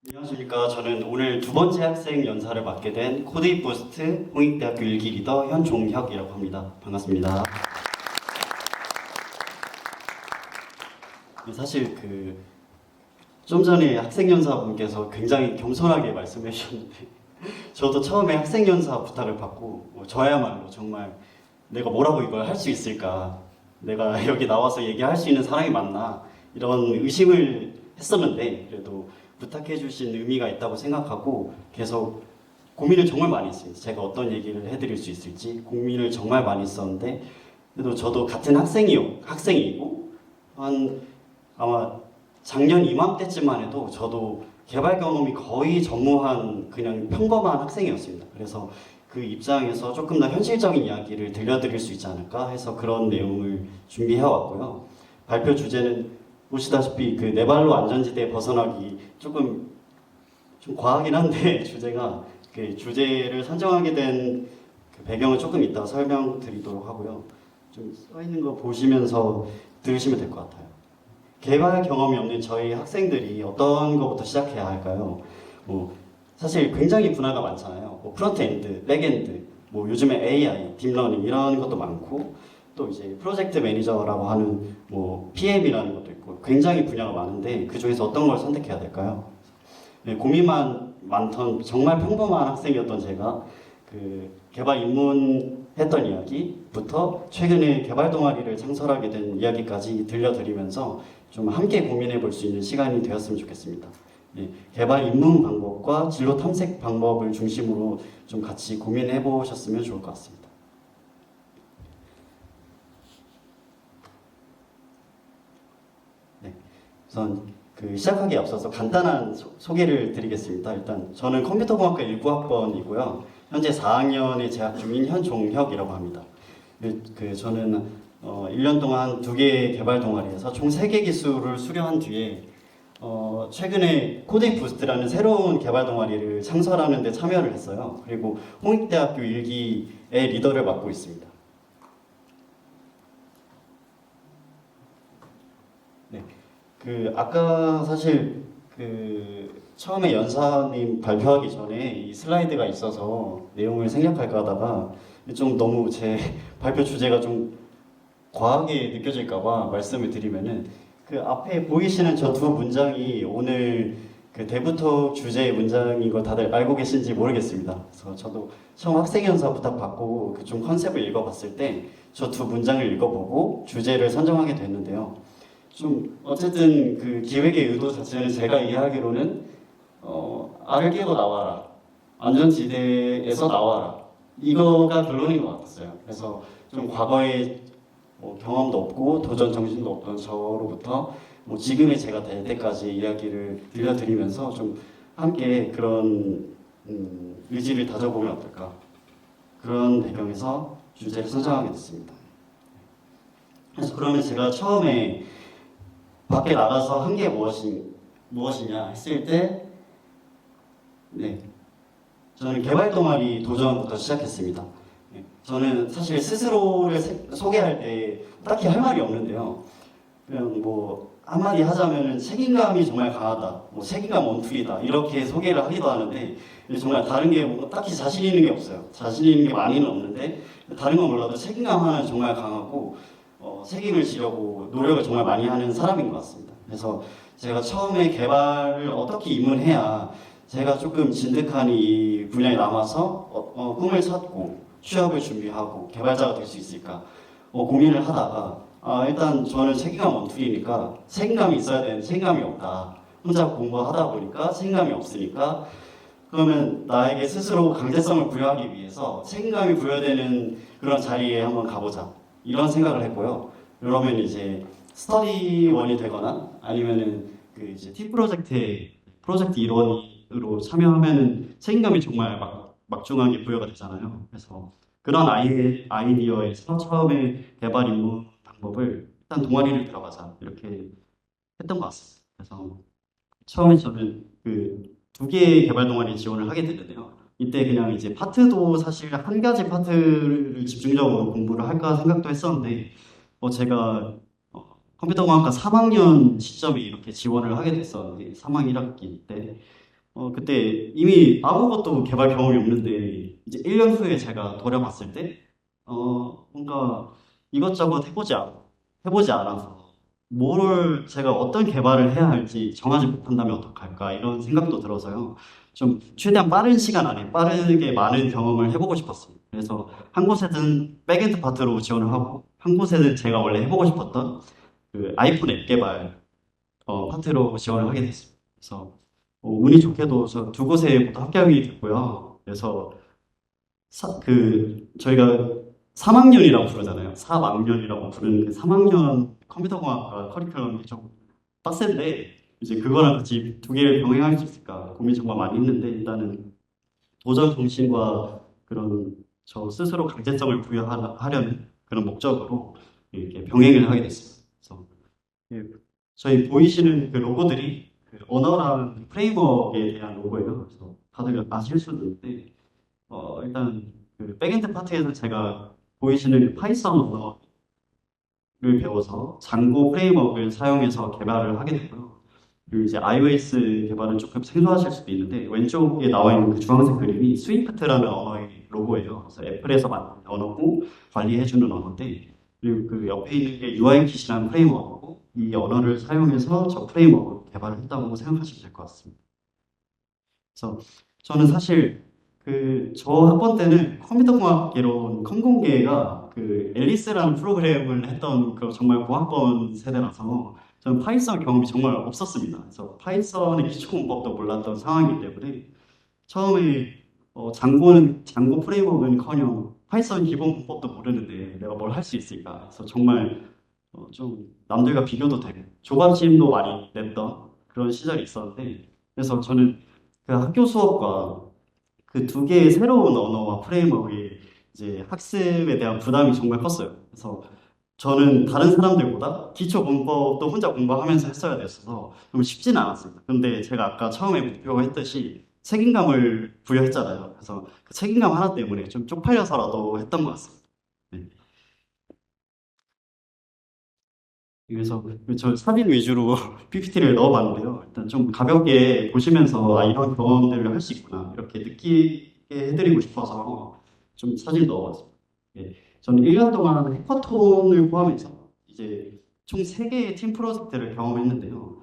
안녕하십니까. 저는 오늘 두 번째 학생 연사를 맡게 된 코드잇부스트 홍익대학교 1기 리더 현종혁이라고 합니다. 반갑습니다. 사실 좀 전에 학생 연사분께서 굉장히 겸손하게 말씀해 주셨는데 저도 처음에 학생 연사 부탁을 받고 저야말로 정말 내가 뭐라고 이걸 할 수 있을까, 내가 여기 나와서 얘기할 수 있는 사람이 맞나, 이런 의심을 했었는데 그래도 부탁해 주신 의미가 있다고 생각하고 계속 고민을 정말 많이 했습니다. 제가 어떤 얘기를 해드릴 수 있을지 고민을 정말 많이 했었는데, 그래도 저도 같은 학생이고 아마 작년 이맘때쯤만 해도 저도 개발 경험이 거의 전무한 그냥 평범한 학생이었습니다. 그래서 그 입장에서 조금 더 현실적인 이야기를 들려드릴 수 있지 않을까 해서 그런 내용을 준비해 왔고요. 발표 주제는 보시다시피 네 발로 안전지대에 벗어나기, 조금 좀 과하긴 한데 주제가 주제를 선정하게 된 배경을 조금 이따 설명드리도록 하고요. 좀 써 있는 거 보시면서 들으시면 될 것 같아요. 개발 경험이 없는 저희 학생들이 어떤 것부터 시작해야 할까요? 사실 굉장히 분야가 많잖아요. 프론트엔드, 백엔드, 요즘에 AI, 딥러닝 이런 것도 많고, 또 이제 프로젝트 매니저라고 하는 PM이라는 것도 있고 굉장히 분야가 많은데 그 중에서 어떤 걸 선택해야 될까요? 네, 고민만 많던 정말 평범한 학생이었던 제가 개발 입문했던 이야기부터 최근에 개발 동아리를 창설하게 된 이야기까지 들려드리면서 좀 함께 고민해 볼 수 있는 시간이 되었으면 좋겠습니다. 네, 개발 입문 방법과 진로 탐색 방법을 중심으로 좀 같이 고민해 보셨으면 좋을 것 같습니다. 우선 시작하기에 앞서서 간단한 소개를 드리겠습니다. 일단 저는 컴퓨터공학과 19학번이고요. 현재 4학년에 재학 중인 현종혁이라고 합니다. 저는 1년 동안 2개의 개발 동아리에서 총 3개 기술을 수료한 뒤에 최근에 코드잇부스트라는 새로운 개발 동아리를 창설하는 데 참여를 했어요. 그리고 홍익대학교 1기의 리더를 맡고 있습니다. 네. 아까 사실 처음에 연사님 발표하기 전에 이 슬라이드가 있어서 내용을 생략할까 하다가 좀 너무 제 발표 주제가 좀 과하게 느껴질까봐 말씀을 드리면은 앞에 보이시는 저 두 문장이 오늘 데브톡 주제의 문장인 거 다들 알고 계신지 모르겠습니다. 그래서 저도 처음 학생 연사 부탁받고 좀 컨셉을 읽어봤을 때 저 두 문장을 읽어보고 주제를 선정하게 됐는데요. 좀 어쨌든 기획의 의도 자체는 제가 이해하기로는 알을 깨고 나와라, 안전지대에서 나와라, 이거가 결론인 것 같았어요. 그래서 좀 과거에 경험도 없고 도전 정신도 없던 저로부터 지금의 제가 될 때까지 이야기를 들려드리면서 좀 함께 그런 의지를 다져보면 어떨까, 그런 배경에서 주제를 선정하게 됐습니다. 그래서 그러면 제가 처음에 밖에 나가서 한 게 무엇이냐 했을 때, 저는 개발 동아리 도전부터 시작했습니다. 저는 사실 스스로를 소개할 때 딱히 할 말이 없는데요. 그냥 한마디 하자면은 책임감이 정말 강하다, 책임감 원툴이다, 이렇게 소개를 하기도 하는데 정말 다른 게 딱히 자신 있는 게 없어요. 자신 있는 게 많이는 없는데 다른 건 몰라도 책임감 하나는 정말 강하고 책임을 지려고 노력을 정말 많이 하는 사람인 것 같습니다. 그래서 제가 처음에 개발을 어떻게 입문해야 제가 조금 진득한 이 분야에 남아서 꿈을 찾고 취업을 준비하고 개발자가 될 수 있을까 고민을 하다가 일단 저는 책임감 원툴이니까 책임감이 있어야 되는데 책임감이 없다. 혼자 공부하다 보니까 책임감이 없으니까 그러면 나에게 스스로 강제성을 부여하기 위해서 책임감이 부여되는 그런 자리에 한번 가보자, 이런 생각을 했고요. 그러면 이제 스터디원이 되거나 아니면은 이제 팀 프로젝트에 프로젝트 일원으로 참여하면은 책임감이 정말 막중하게 부여가 되잖아요. 그래서 그런 아이디어에서 처음에 개발 입문 방법을 일단 동아리를 들어가자, 이렇게 했던 것 같습니다. 그래서 처음에 저는 2개의 개발 동아리 지원을 하게 됐는데요. 이때 그냥 이제 파트도 사실 한 가지 파트를 집중적으로 공부를 할까 생각도 했었는데 제가 컴퓨터공학과 3학년 시점에 이렇게 지원을 하게 됐었는데 3학년 1학기 때 그때 이미 아무것도 개발 경험이 없는데 이제 1년 후에 제가 돌아봤을 때 뭔가 이것저것 해보지 않아서 뭘 제가 어떤 개발을 해야 할지 정하지 못한다면 어떡할까 이런 생각도 들어서요. 좀 최대한 빠른 시간 안에 빠르게 많은 경험을 해보고 싶었어요. 그래서 한 곳에는 백엔드 파트로 지원을 하고 한 곳에는 제가 원래 해보고 싶었던 그 아이폰 앱 개발 파트로 지원을 하게 됐습니다. 그래서 운이 좋게도 저 두 곳에 모두 합격이 됐고요. 그래서 저희가 3학년이라고 부르잖아요. 4학년이라고 부르는 그 3학년 컴퓨터공학과 커리큘럼이 좀 빡센데 이제 그거랑 같이 두 개를 병행할 수 있을까 고민 정말 많이 했는데 일단은 도전 정신과 그런 저 스스로 강제성을 부여하려는 그런 목적으로 이렇게 병행을 하게 됐습니다. 그래서 예, 저희 보이시는 그 로고들이 그 언어랑 프레임워크에 대한 로고예요. 그래서 다들 아실 수도 있는데 일단 그 백엔드 파트에서 제가 보이시는 그 파이썬 언어를 배워서 장고 프레임워크를 사용해서 개발을 하게 됐고요. 그리고 이제 iOS 개발은 조금 생소하실 수도 있는데 왼쪽에 나와 있는 그 주황색 그림이 스위프트라는 언어의 로고예요. 그래서 애플에서 만든 언어고 관리해주는 언어인데 그리고 그 옆에 있는 게 UIKit이라는 프레임워크고 이 언어를 사용해서 저 프레임워크 개발을 했다고 생각하시면 될 것 같습니다. 그래서 저는 사실 저 학번 때는 컴퓨터공학개론 컴공계가 그 앨리스라는 프로그램을 했던 그 정말 고학번 세대라서 저는 파이썬 경험이 정말 없었습니다. 그래서 파이썬의 기초 문법도 몰랐던 상황이기 때문에 처음에 장고 프레임워크는커녕 파이썬 기본 문법도 모르는데 내가 뭘 할 수 있을까? 그래서 정말 좀 남들과 비교도 되고 조바심도 많이 냈던 그런 시절이 있었는데 그래서 저는 그 학교 수업과 그 두 개의 새로운 언어와 프레임워크의 이제 학습에 대한 부담이 정말 컸어요. 그래서 저는 다른 사람들보다 기초 문법도 혼자 공부하면서 했어야 됐어서 좀 쉽지는 않았습니다. 근데 제가 아까 처음에 목표했듯이 책임감을 부여했잖아요. 그래서 그 책임감 하나 때문에 좀 쪽팔려서라도 했던 것 같습니다. 네. 그래서 저 사진 위주로 PPT를 넣어봤는데요. 일단 좀 가볍게 보시면서 이런 경험들을 할 수 있구나 이렇게 느끼게 해드리고 싶어서 좀 사진 넣어봤습니다. 예, 저는 1년 동안 해커톤을 포함해서 이제 총 3개의 팀 프로젝트를 경험했는데요.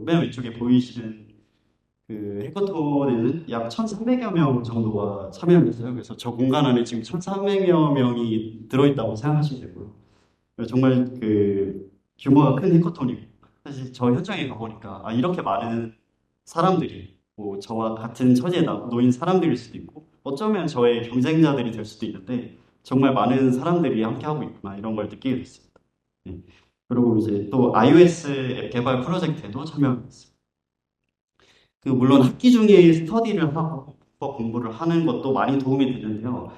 맨 왼쪽에 보이시는 그 해커톤에는 약 1,300여 명 정도가 참여했어요. 그래서 저 공간 안에 지금 1,300여 명이 들어있다고 생각하시면 되고요. 정말 규모가 큰 해커톤이고 사실 저 현장에 가보니까 이렇게 많은 사람들이 뭐 저와 같은 처지에 놓인 사람들일 수도 있고 어쩌면 저의 경쟁자들이 될 수도 있는데 정말 많은 사람들이 함께하고 있구나 이런 걸 느끼게 됐습니다. 네. 그리고 이제 또 iOS 앱 개발 프로젝트에도 참여했습니다. 물론 학기 중에 스터디를 하고 국어 공부를 하는 것도 많이 도움이 되는데요.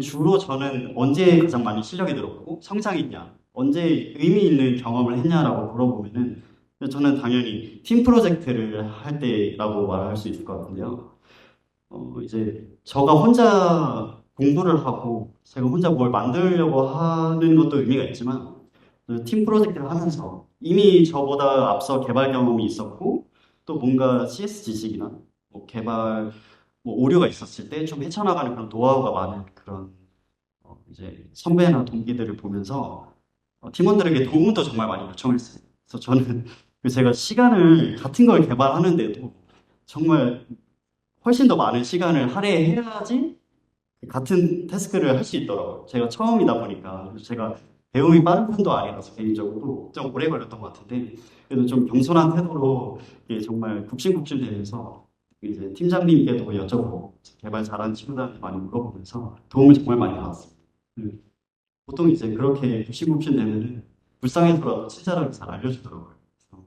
주로 저는 언제 가장 많이 실력이 늘었고 성장했냐, 언제 의미 있는 경험을 했냐라고 물어보면은 저는 당연히 팀 프로젝트를 할 때라고 말할 수 있을 것 같은데요. 이제 저가 혼자 공부를 하고 제가 혼자 뭘 만들려고 하는 것도 의미가 있지만 그팀 프로젝트를 하면서 이미 저보다 앞서 개발 경험이 있었고 또 뭔가 CS 지식이나 뭐 개발 뭐 오류가 있었을 때 좀 헤쳐나가는 그런 노하우가 많은 그런 이제 선배나 동기들을 보면서 팀원들에게 도움도 정말 많이 요청했어요. 그래서 저는 제가 시간을 같은 걸 개발하는데도 정말 훨씬 더 많은 시간을 할애해야지 같은 태스크를 할 수 있더라고요. 제가 처음이다 보니까 그래서 제가 배움이 빠른 편도 아니라서 개인적으로 좀 오래 걸렸던 것 같은데 그래도 좀 겸손한 태도로 이게 정말 굽신굽신대면서 이제 팀장님께도 여쭤보고 개발 잘하는 친구들한테 많이 물어보면서 도움을 정말 많이 받았습니다. 보통 이제 그렇게 굽신굽신대면은 불쌍해서라도 친절하게 잘 알려주더라고요. 그래서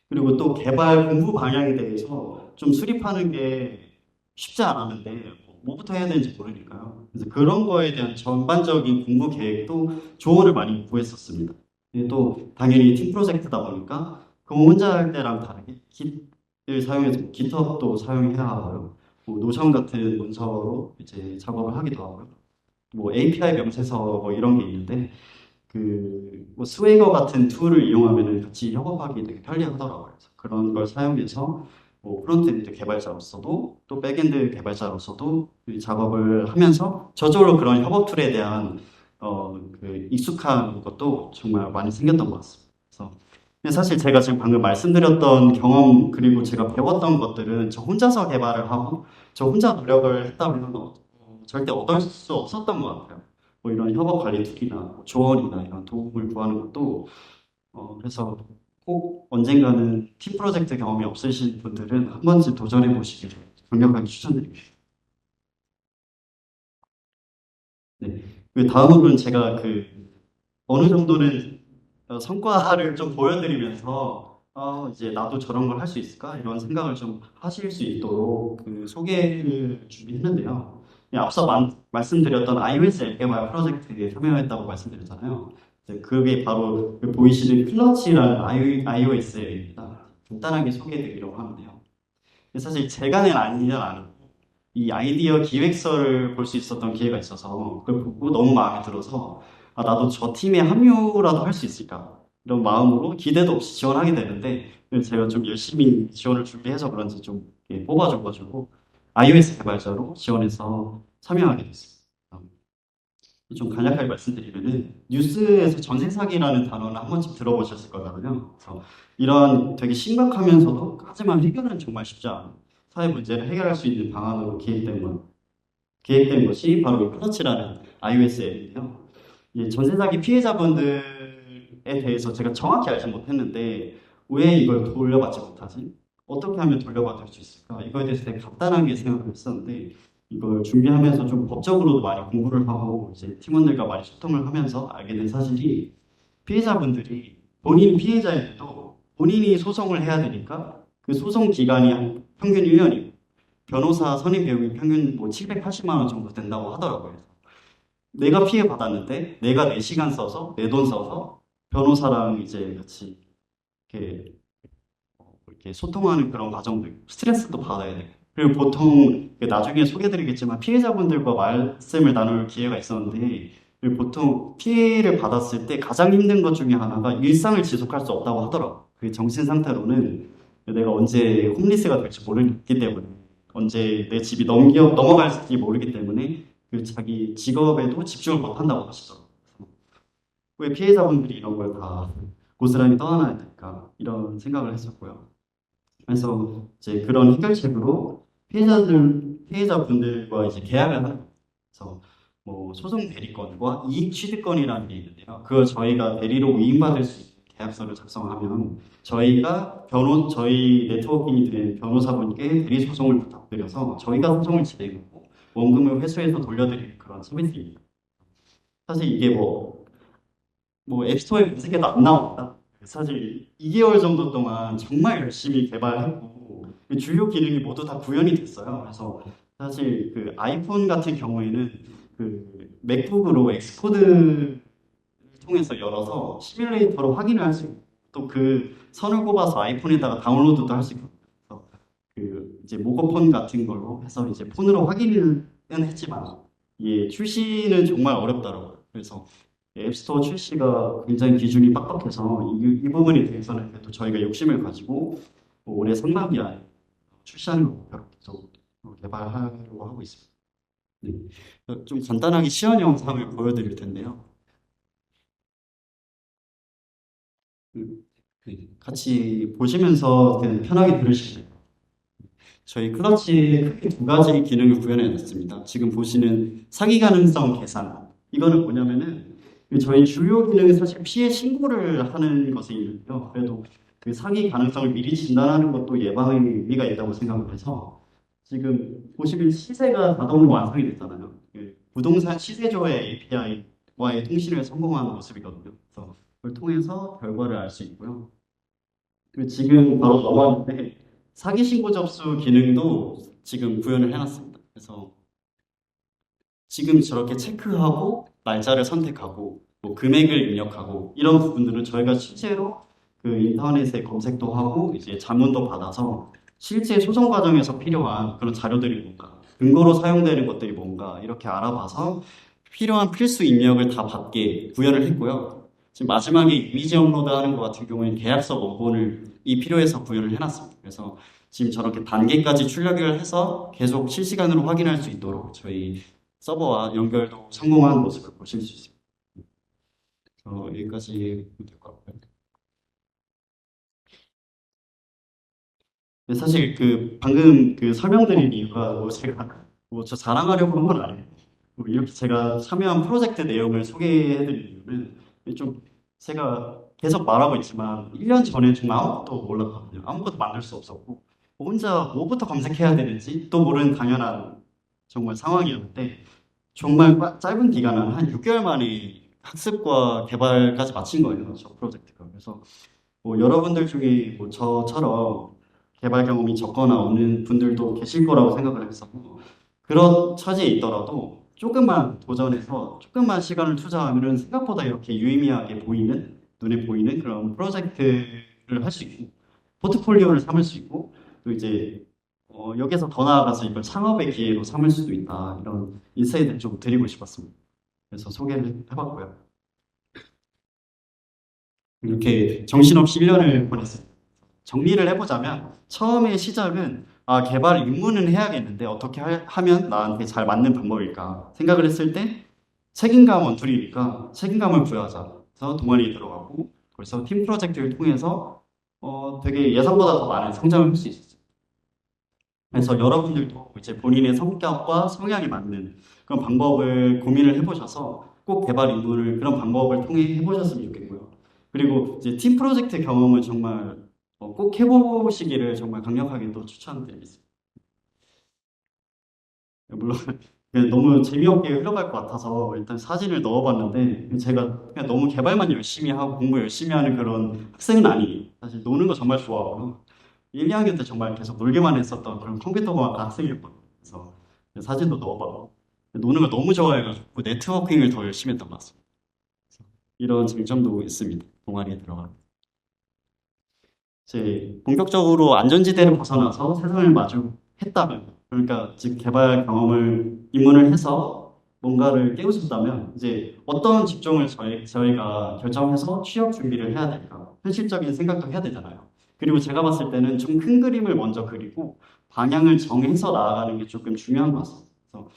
그리고 또 개발 공부 방향에 대해서 좀 수립하는 게 쉽지 않았는데 뭐부터 해야 되는지 모르니까요. 그래서 그런 거에 대한 전반적인 공부 계획도 조언을 많이 구했었습니다. 근데 또 당연히 팀 프로젝트다 보니까 그 혼자 할 때랑 다르게 깃을 사용해서 깃허브도 사용해야 하고요. 뭐 노션 같은 문서로 이제 작업을 하기도 하고요. 뭐 API 명세서 뭐 이런 게 있는데 뭐 스웨이거 같은 툴을 이용하면 같이 협업하기 되게 편리하더라고요. 그래서 그런 걸 사용해서 뭐 프론트엔드 개발자로서도 또 백엔드 개발자로서도 이 작업을 하면서 저절로 그런 협업 툴에 대한 그 익숙한 것도 정말 많이 생겼던 것 같습니다. 그래서 근데 사실 제가 지금 방금 말씀드렸던 경험 그리고 제가 배웠던 것들은 저 혼자서 개발을 하고 저 혼자 노력을 했다면 절대 얻을 수 없었던 것 같아요. 뭐 이런 협업 관리 툴이나 뭐 조언이나 이런 도움을 구하는 것도 그래서 꼭 언젠가는 팀 프로젝트 경험이 없으신 분들은 한 번쯤 도전해 보시기를 강력하게 추천드립니다. 네. 그 다음으로는 제가 그 어느 정도는 성과를 좀 보여드리면서 이제 나도 저런 걸 할 수 있을까 이런 생각을 좀 하실 수 있도록 그 소개를 준비했는데요. 앞서 말씀드렸던 iOS 앱 개발 프로젝트에 참여했다고 말씀드렸잖아요. 그게 바로 그 보이시는 클러치라는 iOS 앱입니다. 간단하게 소개해드리려고 하는데요. 사실 제가 낸 아이디어는 아니고 이 아이디어 기획서를 볼 수 있었던 기회가 있어서 그걸 보고 너무 마음에 들어서 나도 저 팀에 합류라도 할 수 있을까 이런 마음으로 기대도 없이 지원하게 되는데 제가 좀 열심히 지원을 준비해서 그런지 좀 뽑아줘가지고 iOS 개발자로 지원해서 참여하게 됐습니다. 좀 간략하게 말씀드리면은 뉴스에서 전세 사기라는 단어는 한 번쯤 들어보셨을 거거든요. 그래서 이런 되게 심각하면서도 하지만 해결은 정말 쉽지 않은 사회 문제를 해결할 수 있는 방안으로 기획된 것이 바로 이 클러치라는 iOS 앱인데요. 이 전세 사기 피해자분들에 대해서 제가 정확히 알지 못했는데 왜 이걸 돌려받지 못하지? 어떻게 하면 돌려받을 수 있을까? 이거에 대해서 되게 간단하게 생각을 했었는데 이걸 준비하면서 좀 법적으로도 많이 공부를 하고 이제 팀원들과 많이 소통을 하면서 알게 된 사실이 피해자분들이 본인 피해자에도 본인이 소송을 해야 되니까 그 소송 기간이 한 평균 1년이고 변호사 선임 비용이 평균 뭐 780만 원 정도 된다고 하더라고요. 내가 피해 받았는데 내가 내 시간 써서 내 돈 써서 변호사랑 이제 같이 이렇게 이렇게 소통하는 그런 과정들 스트레스도 받아야 돼요. 그리고 보통 나중에 소개해드리겠지만 피해자분들과 말씀을 나눌 기회가 있었는데 보통 피해를 받았을 때 가장 힘든 것 중에 하나가 일상을 지속할 수 없다고 하더라고요. 그 정신 상태로는 내가 언제 홈리스가 될지 모르기 때문에 언제 내 집이 넘어갈지 모르기 때문에 그 자기 직업에도 집중을 못 한다고 하시더라고요. 왜 피해자분들이 이런 걸 다 고스란히 떠안아야 될까 이런 생각을 했었고요. 그래서 이제 그런 해결책으로 피해자분들과 이제 계약을 하는 거예요. 그래서 뭐 소송 대리권과 이익 취득권이라는 게 있는데요. 그걸 저희가 대리로 이익받을 수 있는 계약서를 작성하면 저희 네트워킹이 된 변호사분께 대리 소송을 부탁드려서 저희가 소송을 진행하고 원금을 회수해서 돌려드리는 그런 서비스입니다. 사실 이게 뭐 앱스토어에 검색해도 안 나옵니다. 사실 2개월 정도 동안 정말 열심히 개발했고 주요 기능이 모두 다 구현이 됐어요. 그래서 사실 그 아이폰 같은 경우에는 그 맥북으로 엑스코드를 통해서 열어서 시뮬레이터로 확인을 할 수 있고 또 그 선을 꼽아서 아이폰에다가 다운로드도 할 수 있고 그 이제 모고폰 같은 걸로 해서 이제 폰으로 확인은 했지만 출시는 정말 어렵더라고요. 그래서 앱스토어 출시가 굉장히 기준이 빡빡해서 이 부분에 대해서는 그래도 저희가 욕심을 가지고 올해 상반기 안에 출시하는 걸 목표로 계속 개발하려고 하고 있습니다. 네. 좀 간단하게 시연 영상을 보여드릴 텐데요. 같이 보시면서 그냥 편하게 들으시면 저희 클러치에 크게 두 가지 기능을 구현해 놨습니다. 지금 보시는 사기 가능성 계산. 이거는 뭐냐면은 저희 주요 기능은 사실 피해 신고를 하는 것이 있는데요. 그래도 그 사기 가능성을 미리 진단하는 것도 예방의 의미가 있다고 생각을 해서 지금 보시면 시세가 자동으로 완성이 됐잖아요. 그 부동산 시세조회 API와의 통신을 성공한 모습이거든요. 그래서 그걸 통해서 결과를 알 수 있고요. 그리고 지금 바로 넘어왔는데 사기 신고 접수 기능도 지금 구현을 해놨습니다. 그래서 지금 저렇게 체크하고 날짜를 선택하고 뭐 금액을 입력하고 이런 부분들은 저희가 실제로 그 인터넷에 검색도 하고 이제 자문도 받아서 실제 소송 과정에서 필요한 그런 자료들이 뭔가 근거로 사용되는 것들이 뭔가 이렇게 알아봐서 필요한 필수 입력을 다 받게 구현을 했고요. 지금 마지막에 이미지 업로드하는 것 같은 경우에는 계약서 원본을 필요해서 구현을 해놨습니다. 그래서 지금 저렇게 단계까지 출력을 해서 계속 실시간으로 확인할 수 있도록 저희 서버와 연결도 성공한 모습을 보실 수 있습니다. 여기까지 보면 될 것 같고요. 근데 사실 그 방금 그 설명드린 이유가 뭐 제가 뭐 저 자랑하려고 한 건 아니에요. 뭐 이렇게 제가 참여한 프로젝트 내용을 소개해드릴 이유는 좀 제가 계속 말하고 있지만 1년 전에 정말 아무것도 몰랐거든요. 아무것도 만들 수 없었고 혼자 뭐부터 검색해야 되는지 또 모르는 당연한 정말 상황이었는데 정말 짧은 기간 한 6개월 만에 학습과 개발까지 마친 거예요. 저 프로젝트가. 그래서 뭐 여러분들 중에 뭐 저처럼 개발 경험이 적거나 없는 분들도 계실 거라고 생각을 해서 그런 처지에 있더라도 조금만 도전해서 조금만 시간을 투자하면 생각보다 이렇게 유의미하게 보이는 눈에 보이는 그런 프로젝트를 할 수 있고 포트폴리오를 삼을 수 있고 또 이제 여기서 더 나아가서 이걸 창업의 기회로 삼을 수도 있다 이런 인사이트를 좀 드리고 싶었습니다. 그래서 소개를 해봤고요. 이렇게 정신없이 1년을 보냈어요. 정리를 해보자면 처음에 시작은 개발 입문은 해야겠는데 어떻게 하면 나한테 잘 맞는 방법일까 생각을 했을 때 책임감 원툴이니까 책임감을 부여하자. 그래서 동아리에 들어가고 그래서 팀 프로젝트를 통해서 되게 예상보다 더 많은 성장을 할 수 있었어요. 그래서 여러분들도 이제 본인의 성격과 성향에 맞는 그런 방법을 고민을 해보셔서 꼭 개발 입문을 그런 방법을 통해 해보셨으면 좋겠고요. 그리고 이제 팀 프로젝트 경험을 정말 꼭 해보시기를 정말 강력하게 또 추천드리겠습니다. 물론 그냥 너무 재미없게 흘러갈 것 같아서 일단 사진을 넣어봤는데 제가 그냥 너무 개발만 열심히 하고 공부 열심히 하는 그런 학생은 아니에요. 사실 노는 거 정말 좋아하고 1, 2학년 때 정말 계속 놀기만 했었던 그런 컴퓨터공학과 학생이었거든요. 그래서 사진도 넣어봤고 노는 걸 너무 좋아해가지고 네트워킹을 더 열심히 했던 것 같습니다. 그래서 이런 장점도 있습니다. 동아리에 들어가면. 이제 본격적으로 안전지대를 벗어나서 세상을 마주했다면, 그러니까 즉 개발 경험을 입문을 해서 뭔가를 깨우쳤다면, 이제 어떤 직종을 저희가 결정해서 취업 준비를 해야 될까? 현실적인 생각도 해야 되잖아요. 그리고 제가 봤을 때는 좀 큰 그림을 먼저 그리고 방향을 정해서 나아가는 게 조금 중요한 것 같습니다. 그래서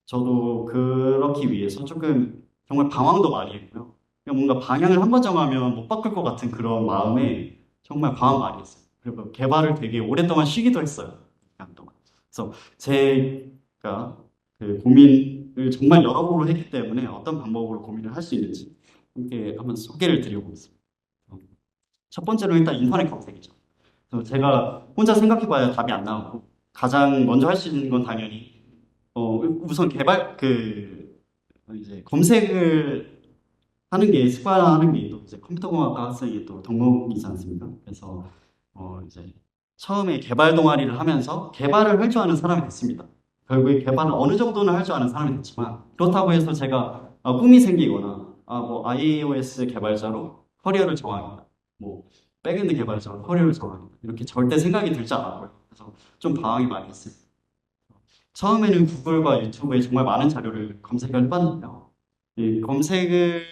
저도 그렇기 위해서 조금 정말 방황도 많이 했고요. 그냥 뭔가 방향을 한번 정하면 못 바꿀 것 같은 그런 마음에 정말 방황 많이 했어요. 그리고 개발을 되게 오랫동안 쉬기도 했어요. 약 동안. 그래서 제가 그 고민을 정말 여러 번을 했기 때문에 어떤 방법으로 고민을 할 수 있는지 함께 한번 소개를 드려보겠습니다. 첫 번째로 일단 인터넷 검색이죠. 그래서 제가 혼자 생각해봐야 답이 안 나오고 가장 먼저 할 수 있는 건 당연히 우선 개발 이제 검색을 하는 게 습관화하는 게 또 이제 컴퓨터공학과 학생이 또 덕목이지 않습니까? 그래서 이제 처음에 개발 동아리를 하면서 개발을 할 줄 아는 사람이 됐습니다. 결국에 개발을 어느 정도는 할 줄 아는 사람이 됐지만 그렇다고 해서 제가 꿈이 생기거나 뭐 iOS 개발자로 커리어를 정하겠다. 뭐 백엔드 개발자로 커리어를 정하겠다. 이렇게 절대 생각이 들지 않았고요. 그래서 좀 방황이 많이 했어요. 처음에는 구글과 유튜브에 정말 많은 자료를 검색을 해봤는데요. 이 검색을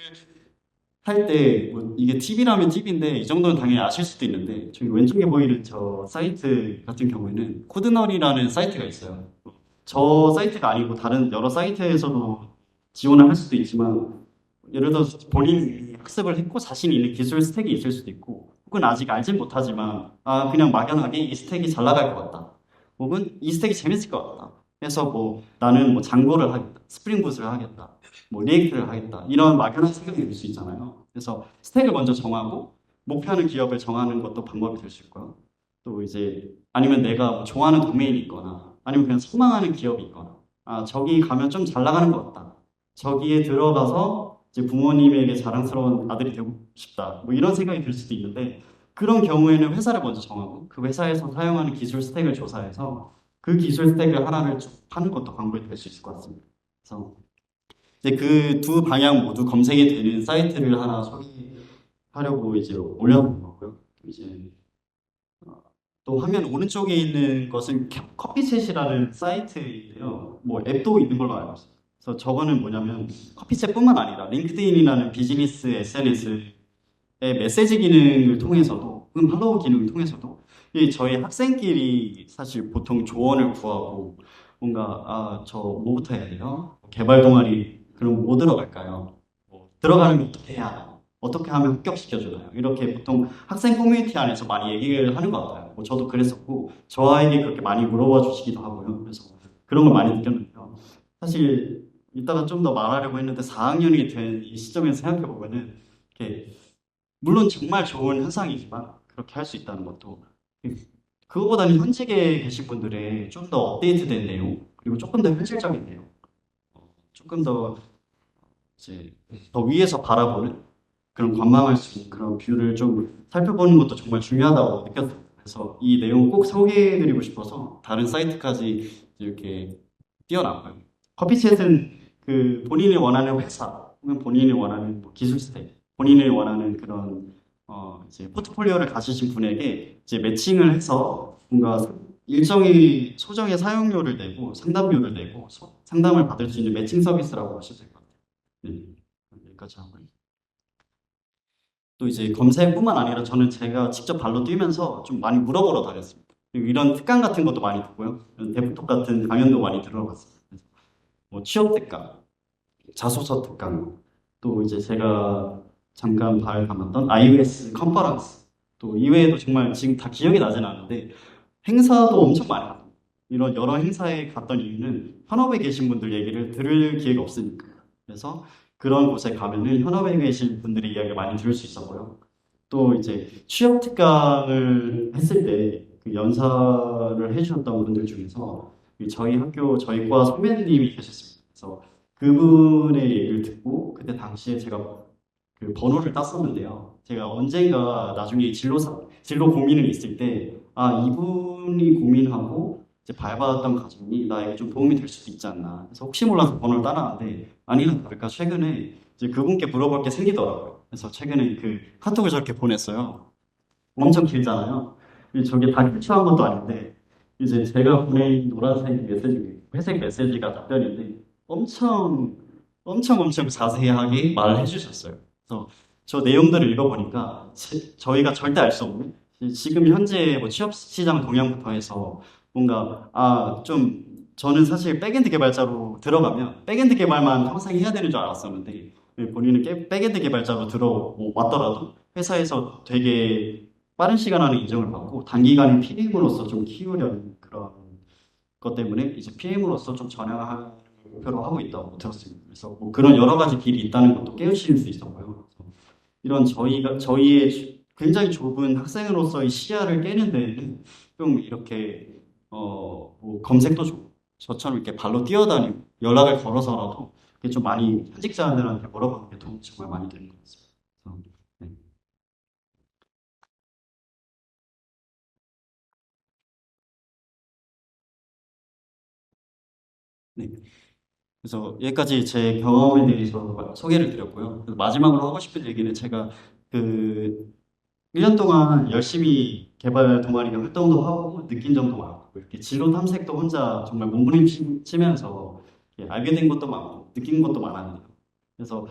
할 때, 뭐 이게 팁이라면 팁인데, 이 정도는 당연히 아실 수도 있는데, 저기 왼쪽에 보이는 저 사이트 같은 경우에는 코드널이라는 사이트가 있어요. 저 사이트가 아니고 다른 여러 사이트에서도 지원을 할 수도 있지만, 예를 들어서 본인이 학습을 했고 자신 있는 기술 스택이 있을 수도 있고, 혹은 아직 알진 못하지만, 그냥 막연하게 이 스택이 잘 나갈 것 같다. 혹은 이 스택이 재밌을 것 같다. 그래서 뭐 나는 뭐 장고를 하겠다. 스프링 붓을 하겠다. 뭐 리액트를 하겠다. 이런 막연한 생각이 들 수 있잖아요. 그래서 스택을 먼저 정하고 목표하는 기업을 정하는 것도 방법이 될 수 있고요. 또 이제 아니면 내가 뭐 좋아하는 도메인이 있거나 아니면 그냥 소망하는 기업이 있거나 저기 가면 좀 잘 나가는 것 같다. 저기에 들어가서 이제 부모님에게 자랑스러운 아들이 되고 싶다. 뭐 이런 생각이 들 수도 있는데 그런 경우에는 회사를 먼저 정하고 그 회사에서 사용하는 기술 스택을 조사해서 그 기술 스택을 하나를 쭉 파는 것도 방법이 될 수 있을 것 같습니다. 그래서 이제 그 두 방향 모두 검색이 되는 사이트를 하나 소개하려고 이제 올려놓은 거고요. 이제 또 화면 오른쪽에 있는 것은 커피챗이라는 사이트인데요. 뭐 앱도 있는 걸로 알고 있어요. 그래서 저거는 뭐냐면 커피챗뿐만 아니라 링크드인이라는 비즈니스 SNS의 메시지 기능을 통해서도, 팔로우 기능을 통해서도 이 저희 학생끼리 사실 보통 조언을 구하고 뭔가 저 뭐부터 해야 돼요? 개발 동아리 그럼 뭐 들어갈까요? 뭐 들어가려면 어떻게 해야 하나요? 어떻게 하면 합격시켜주나요? 이렇게 보통 학생 커뮤니티 안에서 많이 얘기를 하는 것 같아요. 뭐 저도 그랬었고 저에게 그렇게 많이 물어봐 주시기도 하고요. 그래서 그런 걸 많이 느꼈는데요. 사실 이따가 좀 더 말하려고 했는데 4학년이 된 이 시점에서 생각해 보면은 이렇게 물론 정말 좋은 현상이지만 그렇게 할 수 있다는 것도 그거보다는 현직에 계신 분들의 좀 더 업데이트된 내용 그리고 조금 더 현실적인 내용 조금 더 이제 더 위에서 바라보는 그런 관망할 수 있는 그런 뷰를 좀 살펴보는 것도 정말 중요하다고 느꼈어요. 그래서 이 내용 꼭 소개해드리고 싶어서 다른 사이트까지 이렇게 띄워놨고요. 커피챗은 그 본인이 원하는 회사 혹은 본인이 원하는 뭐 기술 스택, 본인이 원하는 그런 이제 포트폴리오를 가지신 분에게 이제 매칭을 해서 뭔가 일정의 소정의 사용료를 내고 상담료를 내고 상담을 받을 수 있는 매칭 서비스라고 하셔도 될 것 같아요. 네, 여기까지 하고요. 또 이제 검색뿐만 아니라 저는 제가 직접 발로 뛰면서 좀 많이 물어보러 다녔습니다. 그리고 이런 특강 같은 것도 많이 듣고요. 이런 데프톡 같은 강연도 많이 들어봤어요. 그래서 뭐 취업 특강, 자소서 특강, 또 이제 제가 잠깐 발 담았던 iOS 컨퍼런스, 또 이외에도 정말 지금 다 기억이 나진 않는데 행사도 엄청 많이 갔어요. 이런 여러 행사에 갔던 이유는 현업에 계신 분들 얘기를 들을 기회가 없으니까. 그래서 그런 곳에 가면은 현업에 계신 분들의 이야기를 많이 들을 수 있었고요. 또 이제 취업 특강을 했을 때 그 연사를 해주셨던 분들 중에서 저희 학교 저희 과 선배님이 계셨습니다. 그래서 그분의 얘기를 듣고 그때 당시에 제가 그 번호를 땄었는데요. 제가 언젠가 나중에 진로 고민이 있을 때, 이분이 고민하고 이제 밟아왔던 과정이 나에게 좀 도움이 될 수도 있지 않나. 그래서 혹시 몰라서 번호를 따놨는데, 아니나 다를까 최근에 이제 그분께 물어볼 게 생기더라고요. 그래서 최근에 그 카톡을 저렇게 보냈어요. 엄청 길잖아요. 저게 다 캡처한 것도 아닌데, 이제 제가 보낸 노란색 메시지, 회색 메시지가 답변인데, 엄청, 엄청 자세하게 말을 해주셨어요. 그래서 저 내용들을 읽어보니까, 저희가 절대 알 수 없는, 지금 현재 뭐 취업 시장 동향부터 해서, 뭔가, 저는 사실 백엔드 개발자로 들어가면, 백엔드 개발만 평생 해야 되는 줄 알았었는데, 본인은 백엔드 개발자로 들어왔더라도, 회사에서 되게 빠른 시간 안에 인정을 받고 단기간에 PM으로서 좀 키우려는 그런 것 때문에 이제 PM으로서 좀 전향할 목표로 하고 있다고 들었습니다. 그래서 뭐 그런 여러 가지 길이 있다는 것도 깨우칠 수 있었고요. 그래서 이런 저희의 굉장히 좁은 학생으로서의 시야를 깨는 데에는 좀 이렇게 뭐 검색도 좋고 저처럼 이렇게 발로 뛰어다니고 연락을 걸어서라도 이렇게 좀 많이 현직자들한테 물어보는 게 도움이 정말 많이 되는 것 같습니다. 그래서, 네. 네. 그래서 여기까지 제 경험에 대해서 소개를 드렸고요. 그래서 마지막으로 하고 싶은 얘기는 제가 그 1년 동안 열심히 개발 동아리 활동도 하고 느낀 점도 많고 이렇게 진로 탐색도 혼자 정말 몸부림치면서 알게 된 것도 많고 느낀 것도 많았는데요. 그래서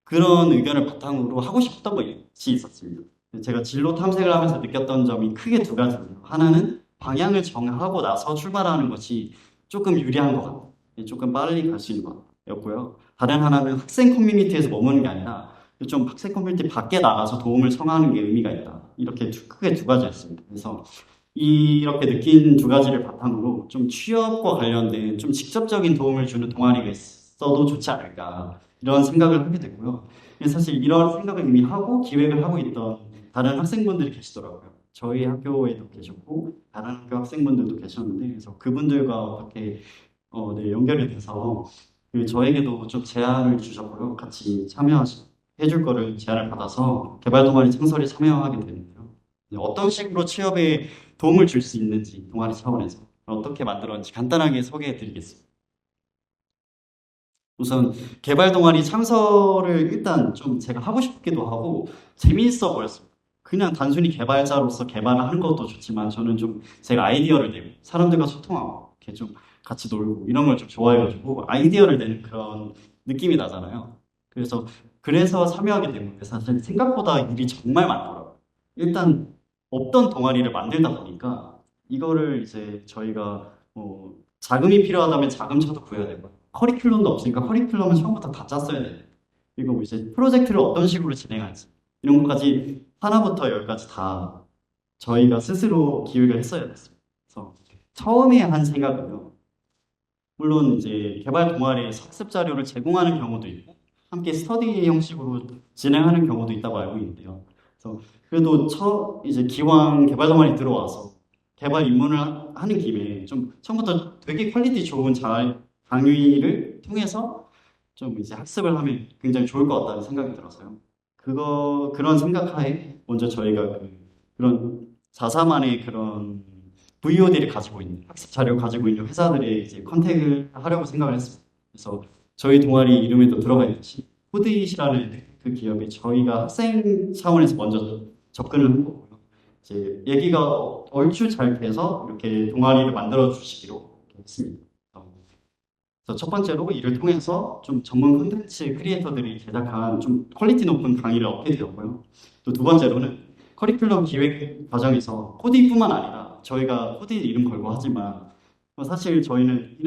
그런 의견을 바탕으로 하고 싶었던 것이 있었습니다. 제가 진로 탐색을 하면서 느꼈던 점이 크게 두 가지입니다. 하나는 방향을 정하고 나서 출발하는 것이 조금 유리한 것 같아요. 조금 빨리 갈 수 있는 것였고요. 다른 하나는 학생 커뮤니티에서 머무는 게 아니라 좀 학생 커뮤니티 밖에 나가서 도움을 청하는 게 의미가 있다. 이렇게 크게 두 가지였습니다. 그래서 이렇게 느낀 두 가지를 바탕으로 좀 취업과 관련된 좀 직접적인 도움을 주는 동아리가 있어도 좋지 않을까. 이런 생각을 하게 됐고요. 사실 이런 생각을 이미 하고 기획을 하고 있던 다른 학생분들이 계시더라고요. 저희 학교에도 계셨고 다른 학교 학생분들도 계셨는데 그래서 그분들과 어떻게 네, 연결이 돼서 저에게도 좀 제안을 주셨고요. 같이 참여해줄 거를 제안을 받아서 개발 동아리 창설에 참여하게 됐는데요. 어떤 식으로 취업에 도움을 줄 수 있는지 동아리 차원에서 어떻게 만들었는지 간단하게 소개해 드리겠습니다. 우선 개발 동아리 창설을 일단 좀 제가 하고 싶기도 하고 재미있어 보였습니다. 그냥 단순히 개발자로서 개발을 하는 것도 좋지만 저는 좀 제가 아이디어를 내고 사람들과 소통하고 이렇게 좀 같이 놀고 이런 걸 좀 좋아해가지고 아이디어를 내는 그런 느낌이 나잖아요. 그래서 참여하게 된 건데 사실 생각보다 일이 정말 많더라고요. 일단 없던 동아리를 만들다 보니까 이거를 이제 저희가 뭐 자금이 필요하다면 자금차도 구해야 되고 커리큘럼도 없으니까 커리큘럼은 처음부터 다 짰어야 돼. 그리고 이제 프로젝트를 어떤 식으로 진행할지 이런 것까지 하나부터 열까지 다 저희가 스스로 기획을 했어야 됐어요. 그래서 처음에 한 생각은요. 물론 이제 개발 동아리에서 학습 자료를 제공하는 경우도 있고 함께 스터디 형식으로 진행하는 경우도 있다고 알고 있는데요. 그래서 그래도 이제 기왕 개발 동아리 들어와서 개발 입문을 하는 김에 좀 처음부터 되게 퀄리티 좋은 강의를 통해서 좀 이제 학습을 하면 굉장히 좋을 것 같다는 생각이 들어서요. 그런 생각하에 먼저 저희가 그런 4사만의 그런 VOD를 가지고 있는 학습 자료 가지고 있는 회사들의 이제 컨택을 하려고 생각을 했습니다. 그래서 저희 동아리 이름에도 들어가 있듯이 푸드잇이라는 그 기업에 저희가 학생 차원에서 먼저 접근을 한 거고요. 이제 얘기가 얼추 잘 돼서 이렇게 동아리를 만들어 주시기로 했습니다. 그래서 첫 번째로 이를 통해서 좀 전문 콘텐츠 크리에이터들이 제작한 좀 퀄리티 높은 강의를 얻게 되었고요. 또 두 번째로는 커리큘럼 기획 과정에서 코디뿐만 아니라 저희가 코디 이름 걸고 하지만 사실 저희는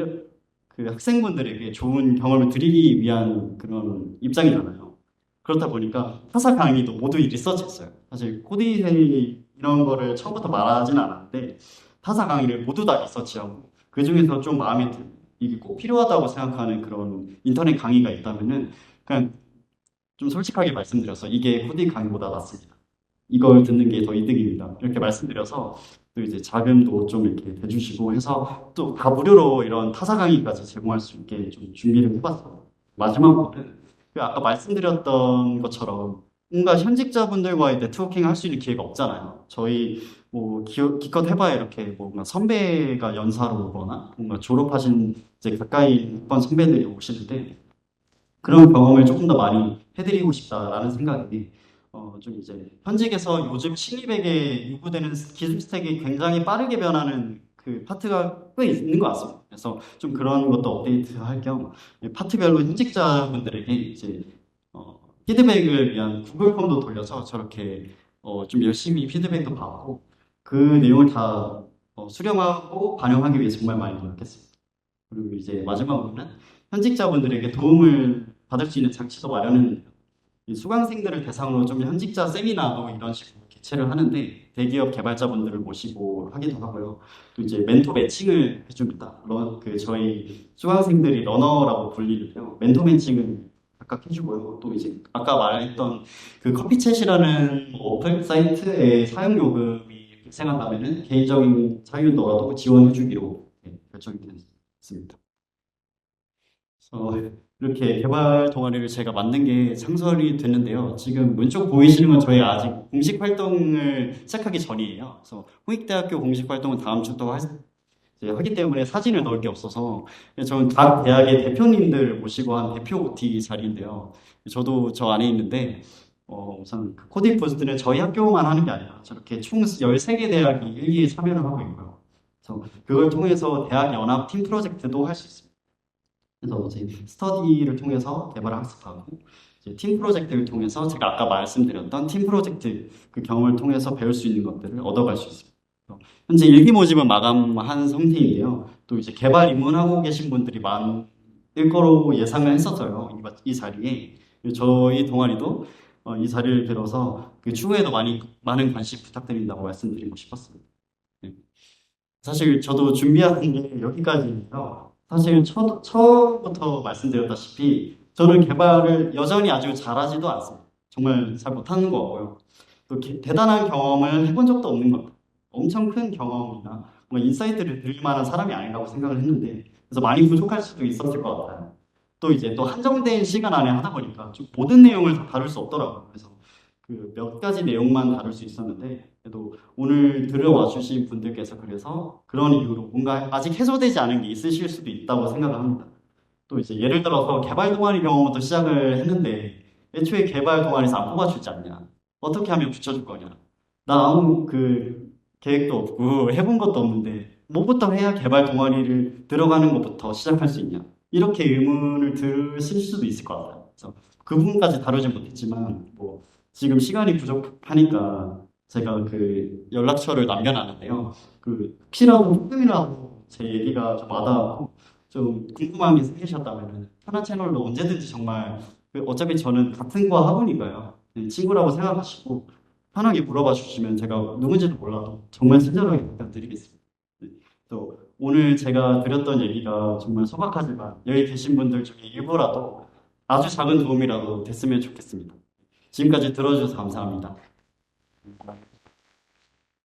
그 학생분들에게 좋은 경험을 드리기 위한 그런 입장이잖아요. 그렇다 보니까 타사 강의도 모두 리서치했어요. 사실 코디 이런 거를 처음부터 말하지는 않았는데 타사 강의를 모두 다 리서치하고 그 중에서 좀 마음에 든 이게 꼭 필요하다고 생각하는 그런 인터넷 강의가 있다면은 그냥 좀 솔직하게 말씀드려서 이게 코딩 강의보다 낫습니다. 이걸 듣는 게 더 이득입니다. 이렇게 말씀드려서 또 이제 자금도 좀 이렇게 대주시고 해서 또 다 무료로 이런 타사 강의까지 제공할 수 있게 좀 준비를 해봤어요. 마지막으로는 아까 말씀드렸던 것처럼 뭔가 현직자분들과의 네트워킹 할 수 있는 기회가 없잖아요. 저희 뭐 기껏 해봐야 이렇게 뭔가 선배가 연사로 오거나 뭔가 졸업하신 이제 가까이 있던 선배들이 오시는데 그런 경험을 조금 더 많이 해드리고 싶다라는 생각이 좀 이제 현직에서 요즘 신입에게 요구되는 기술 스택이 굉장히 빠르게 변하는 그 파트가 꽤 있는 것 같습니다. 그래서 좀 그런 것도 업데이트 할 겸 파트별로 현직자분들에게 이제 피드백을 위한 구글 폼도 돌려서 저렇게 좀 열심히 피드백도 받고 그 내용을 다 수렴하고 반영하기 위해 정말 많이 노력했습니다. 그리고 이제 마지막으로는 현직자분들에게 도움을 받을 수 있는 장치도 마련했는데요. 이 수강생들을 대상으로 좀 현직자 세미나도 이런 식으로 개최를 하는데 대기업 개발자분들을 모시고 하기도 하고요. 또 이제 멘토 매칭을 해줍니다. 저희 수강생들이 러너라고 불리는데요. 멘토 매칭을 각각 해주고요. 또 이제 아까 말했던 그 커피챗이라는 어플 사이트의 사용 요금이 발생한다면은 개인적인 사유더라도 지원해주기로 결정이 됐습니다. 이렇게 개발 동아리를 제가 만든 게 창설이 됐는데요. 지금 왼쪽 보이시는 건 저희 아직 공식 활동을 시작하기 전이에요. 그래서 홍익대학교 공식 활동은 다음 주부터 이제 하기 때문에 사진을 넣을 게 없어서 저는 각 대학의 대표님들 모시고 한 대표 OT 자리인데요. 저도 저 안에 있는데 우선 그 코딩 부스트는 저희 학교만 하는 게 아니라 저렇게 총 13개 대학이 일기에 참여를 하고 있고요. 그래서 그걸 통해서 대학 연합 팀 프로젝트도 할 수 있습니다. 그래서 이제 스터디를 통해서 개발을 학습하고 이제 팀 프로젝트를 통해서 제가 아까 말씀드렸던 팀 프로젝트 그 경험을 통해서 배울 수 있는 것들을 얻어갈 수 있습니다. 현재 일기 모집은 마감한 상태인데요. 또 이제 개발 입문하고 계신 분들이 많을 거로 예상을 했었어요. 이 자리에 저희 동아리도 이 자리를 빌어서 그 추후에도 많은 관심 부탁드린다고 말씀드리고 싶었습니다. 네. 사실 저도 준비하는 게 여기까지인데요. 사실 처음부터 말씀드렸다시피 저는 개발을 여전히 아주 잘하지도 않습니다. 정말 잘 못하는 거 같고요. 또 이렇게 대단한 경험을 해본 적도 없는 것 같아요. 엄청 큰 경험이나 뭔가 인사이트를 들을 만한 사람이 아니라고 생각을 했는데 그래서 많이 부족할 수도 있었을 것 같아요. 또 이제 또 한정된 시간 안에 하다 보니까 좀 모든 내용을 다 다룰 수 없더라고요. 그래서 그 몇 가지 내용만 다룰 수 있었는데 그래도 오늘 들어와 주신 분들께서 그래서 그런 이유로 뭔가 아직 해소되지 않은 게 있으실 수도 있다고 생각을 합니다. 또 이제 예를 들어서 개발 동아리 경험부터 시작을 했는데 애초에 개발 동아리에서 안 뽑아주지 않냐? 어떻게 하면 붙여줄 거냐? 나 아무 그 계획도 없고 해본 것도 없는데 뭐부터 해야 개발 동아리를 들어가는 것부터 시작할 수 있냐? 이렇게 의문을 드실 수도 있을 것 같아요. 그래서 그 부분까지 다루진 못했지만 뭐 지금 시간이 부족하니까 제가 그 연락처를 남겨놨는데요. 그 혹시라도 조금이라도 제 얘기가 좀 와닿고 좀 궁금한 게 생기셨다면 편한 채널로 언제든지 정말 어차피 저는 같은 과 학원이고요. 친구라고 생각하시고 편하게 물어봐 주시면 제가 누군지도 몰라도 정말 친절하게 답변드리겠습니다. 네. 또 오늘 제가 드렸던 얘기가 정말 소박하지만 여기 계신 분들 중에 일부라도 아주 작은 도움이라도 됐으면 좋겠습니다. 지금까지 들어주셔서 감사합니다.